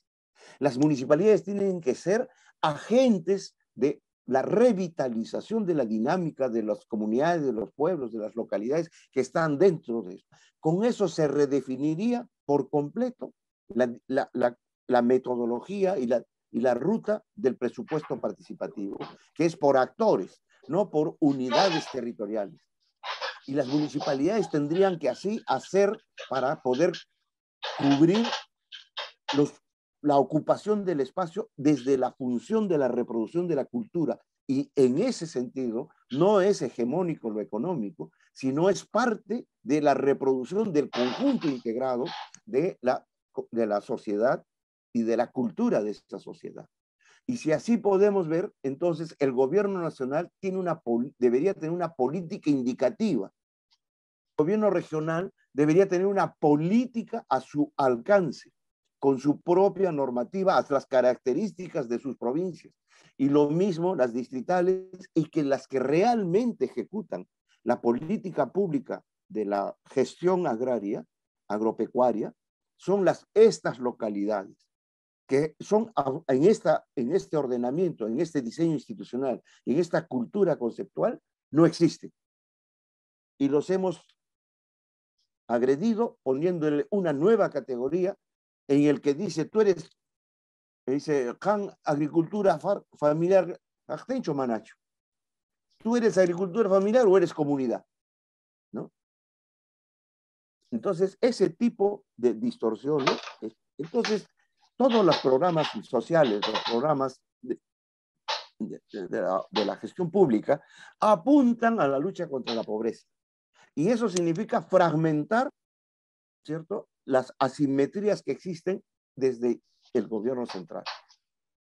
Las municipalidades tienen que ser agentes de la revitalización de la dinámica de las comunidades, de los pueblos, de las localidades que están dentro de eso. Con eso se redefiniría por completo la metodología y la ruta del presupuesto participativo, que es por actores, no por unidades territoriales. Y las municipalidades tendrían que así hacer para poder cubrir la ocupación del espacio desde la función de la reproducción de la cultura. Y en ese sentido, no es hegemónico lo económico, sino es parte de la reproducción del conjunto integrado de la sociedad y de la cultura de esta sociedad. Y si así podemos ver, entonces el gobierno nacional debería tener una política indicativa. El gobierno regional debería tener una política a su alcance, con su propia normativa, a las características de sus provincias. Y lo mismo las distritales, y que las que realmente ejecutan la política pública de la gestión agraria, agropecuaria, son estas localidades, que son en este ordenamiento, en este diseño institucional, en esta cultura conceptual, no existen. Y los hemos agredido poniéndole una nueva categoría en el que dice, dice, agricultura familiar, manacho. ¿Tú eres agricultura familiar o eres comunidad? ¿No? Entonces, ese tipo de distorsiones, entonces, todos los programas sociales, los programas de la gestión pública, apuntan a la lucha contra la pobreza. Y eso significa fragmentar, ¿cierto?, las asimetrías que existen desde el gobierno central.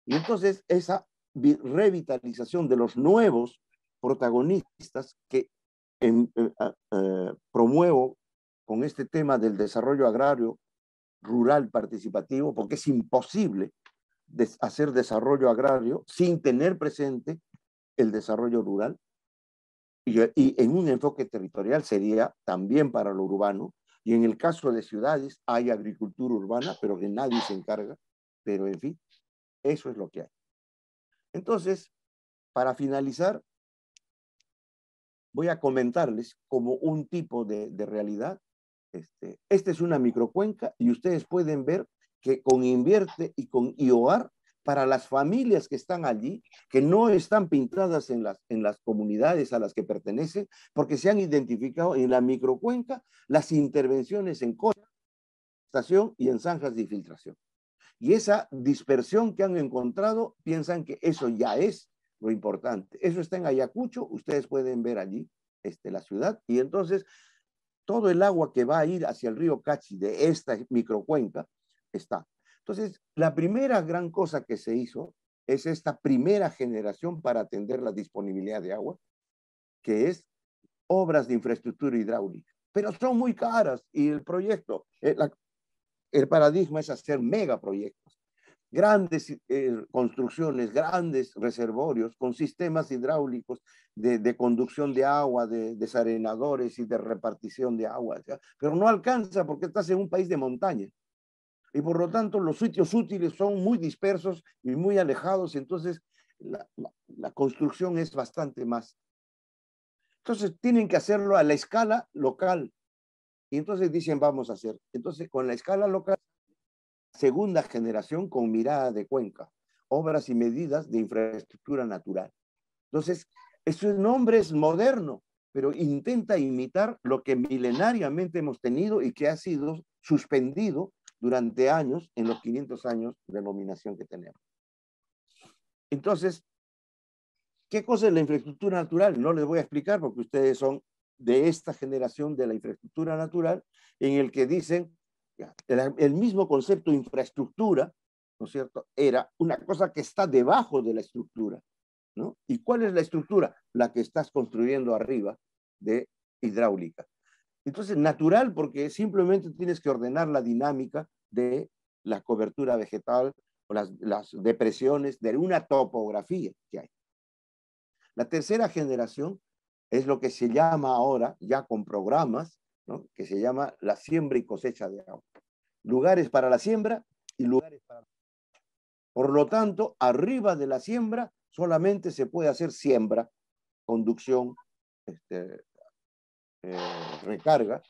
Y entonces esa revitalización de los nuevos protagonistas que promuevo con este tema del desarrollo agrario rural participativo, porque es imposible hacer desarrollo agrario sin tener presente el desarrollo rural. Y en un enfoque territorial sería también para lo urbano. Y en el caso de ciudades hay agricultura urbana, pero que nadie se encarga. Pero en fin, eso es lo que hay. Entonces, para finalizar, voy a comentarles como un tipo de realidad esta es una microcuenca y ustedes pueden ver que con Invierte y con IOAR, para las familias que están allí, que no están pintadas en las comunidades a las que pertenecen, porque se han identificado en la microcuenca las intervenciones en estación y en zanjas de infiltración. Y esa dispersión que han encontrado, piensan que eso ya es lo importante. Eso está en Ayacucho, ustedes pueden ver allí la ciudad, y entonces todo el agua que va a ir hacia el río Cachi de esta microcuenca está. Entonces, la primera gran cosa que se hizo es esta primera generación para atender la disponibilidad de agua, que es obras de infraestructura hidráulica. Pero son muy caras y el proyecto, el paradigma es hacer megaproyectos, grandes construcciones, grandes reservorios con sistemas hidráulicos de conducción de agua, de desarenadores y de repartición de agua. ¿Ya? Pero no alcanza porque estás en un país de montaña. Y por lo tanto los sitios útiles son muy dispersos y muy alejados, entonces la construcción es bastante más. Entonces tienen que hacerlo a la escala local. Y entonces dicen, vamos a hacer. Entonces con la escala local, segunda generación con mirada de cuenca, obras y medidas de infraestructura natural. Entonces, ese nombre es moderno, pero intenta imitar lo que milenariamente hemos tenido y que ha sido suspendido durante años en los 500 años de dominación que tenemos. Entonces, ¿qué cosa es la infraestructura natural? No les voy a explicar porque ustedes son de esta generación de la infraestructura natural, en el que dicen, el mismo concepto de infraestructura, ¿no es cierto?, era una cosa que está debajo de la estructura, ¿no? ¿Y cuál es la estructura? La que estás construyendo arriba de hidráulica. Entonces, natural, porque simplemente tienes que ordenar la dinámica de la cobertura vegetal o las depresiones de una topografía que hay. La tercera generación es lo que se llama ahora, ya con programas, ¿no?, que se llama la siembra y cosecha de agua. Lugares para la siembra y lugares para la cosecha. Por lo tanto, arriba de la siembra solamente se puede hacer siembra, conducción, recarga,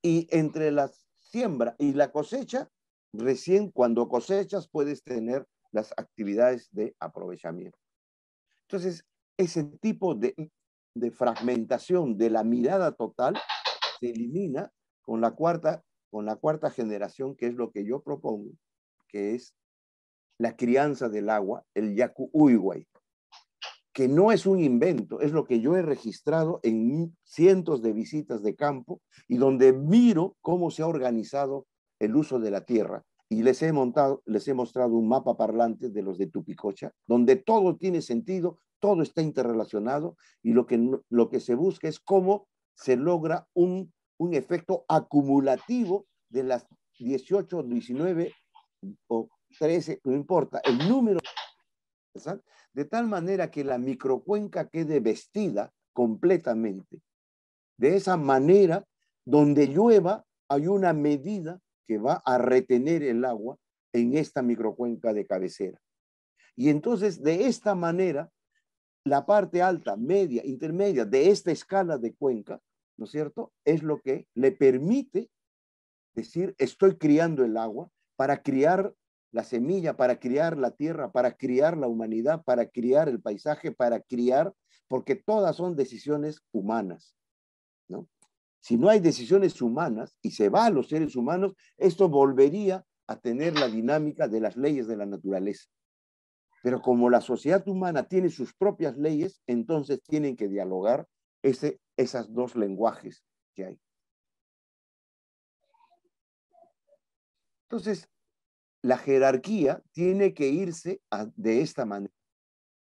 y entre la siembra y la cosecha, recién cuando cosechas puedes tener las actividades de aprovechamiento. Entonces, ese tipo de fragmentación de la mirada total se elimina con la cuarta generación, que es lo que yo propongo, que es la crianza del agua, el Yacu Uiguay, que no es un invento, es lo que yo he registrado en cientos de visitas de campo y donde miro cómo se ha organizado el uso de la tierra. Y les he mostrado un mapa parlante de los de Tupicocha, donde todo tiene sentido, todo está interrelacionado y lo que se busca es cómo se logra un efecto acumulativo de las 18, 19 o 13, no importa, el número, ¿sabes?, de tal manera que la microcuenca quede vestida completamente. De esa manera, donde llueva, hay una medida que va a retener el agua en esta microcuenca de cabecera. Y entonces, de esta manera, la parte alta, media, intermedia de esta escala de cuenca, ¿no es cierto?, es lo que le permite decir, estoy criando el agua para criar la semilla, para criar la tierra, para criar la humanidad, para criar el paisaje, para criar, porque todas son decisiones humanas, ¿no? Si no hay decisiones humanas y se va a los seres humanos, esto volvería a tener la dinámica de las leyes de la naturaleza. Pero como la sociedad humana tiene sus propias leyes, entonces tienen que dialogar esas dos lenguajes que hay. Entonces, la jerarquía tiene que irse de esta manera,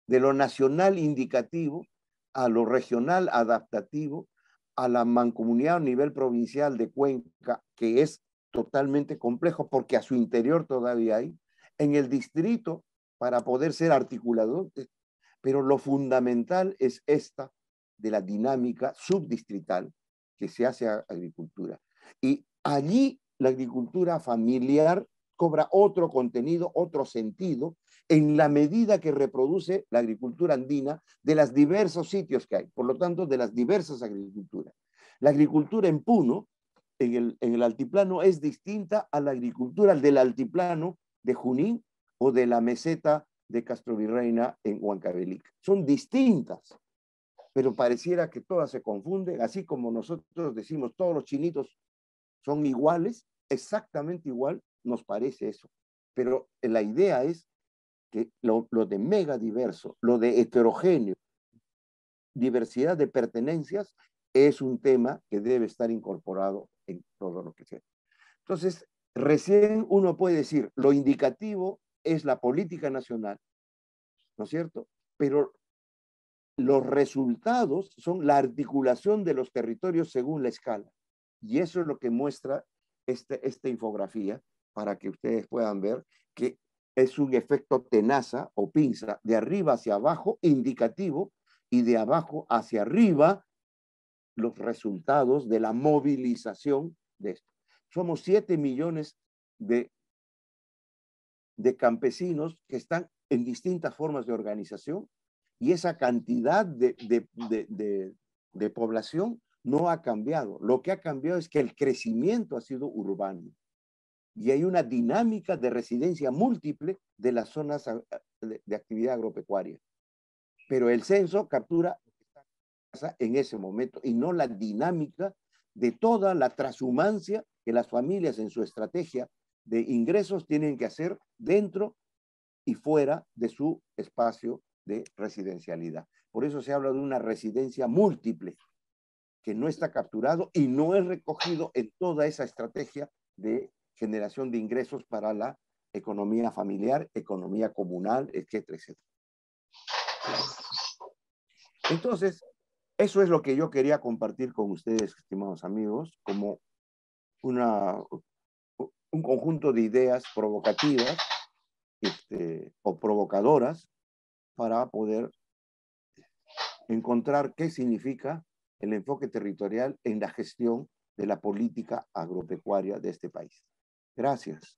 de lo nacional indicativo a lo regional adaptativo, a la mancomunidad a nivel provincial de Cuenca, que es totalmente complejo porque a su interior todavía hay, en el distrito para poder ser articulador, pero lo fundamental es esta de la dinámica subdistrital que se hace a agricultura. Y allí la agricultura familiar cobra otro contenido, otro sentido, en la medida que reproduce la agricultura andina de los diversos sitios que hay, por lo tanto, de las diversas agriculturas. La agricultura en Puno en el altiplano es distinta a la agricultura del altiplano de Junín o de la meseta de Castrovirreina en Huancavelica. Son distintas, pero pareciera que todas se confunden, así como nosotros decimos todos los chinitos son iguales, exactamente igual nos parece eso. Pero la idea es que lo de mega diverso, lo de heterogéneo, diversidad de pertenencias, es un tema que debe estar incorporado en todo lo que sea. Entonces, recién uno puede decir, lo indicativo es la política nacional, ¿no es cierto? Pero los resultados son la articulación de los territorios según la escala. Y eso es lo que muestra esta infografía, para que ustedes puedan ver que es un efecto tenaza o pinza, de arriba hacia abajo, indicativo, y de abajo hacia arriba, los resultados de la movilización de esto. Somos 7 millones de campesinos que están en distintas formas de organización, y esa cantidad de población no ha cambiado. Lo que ha cambiado es que el crecimiento ha sido urbano y hay una dinámica de residencia múltiple de las zonas de actividad agropecuaria. Pero el censo captura en ese momento y no la dinámica de toda la transhumancia que las familias en su estrategia de ingresos tienen que hacer dentro y fuera de su espacio de residencialidad. Por eso se habla de una residencia múltiple, que no está capturado y no es recogido en toda esa estrategia de generación de ingresos para la economía familiar, economía comunal, etcétera, etcétera. Entonces, eso es lo que yo quería compartir con ustedes, estimados amigos, como un conjunto de ideas provocativas o provocadoras para poder encontrar qué significa el enfoque territorial en la gestión de la política agropecuaria de este país. Gracias.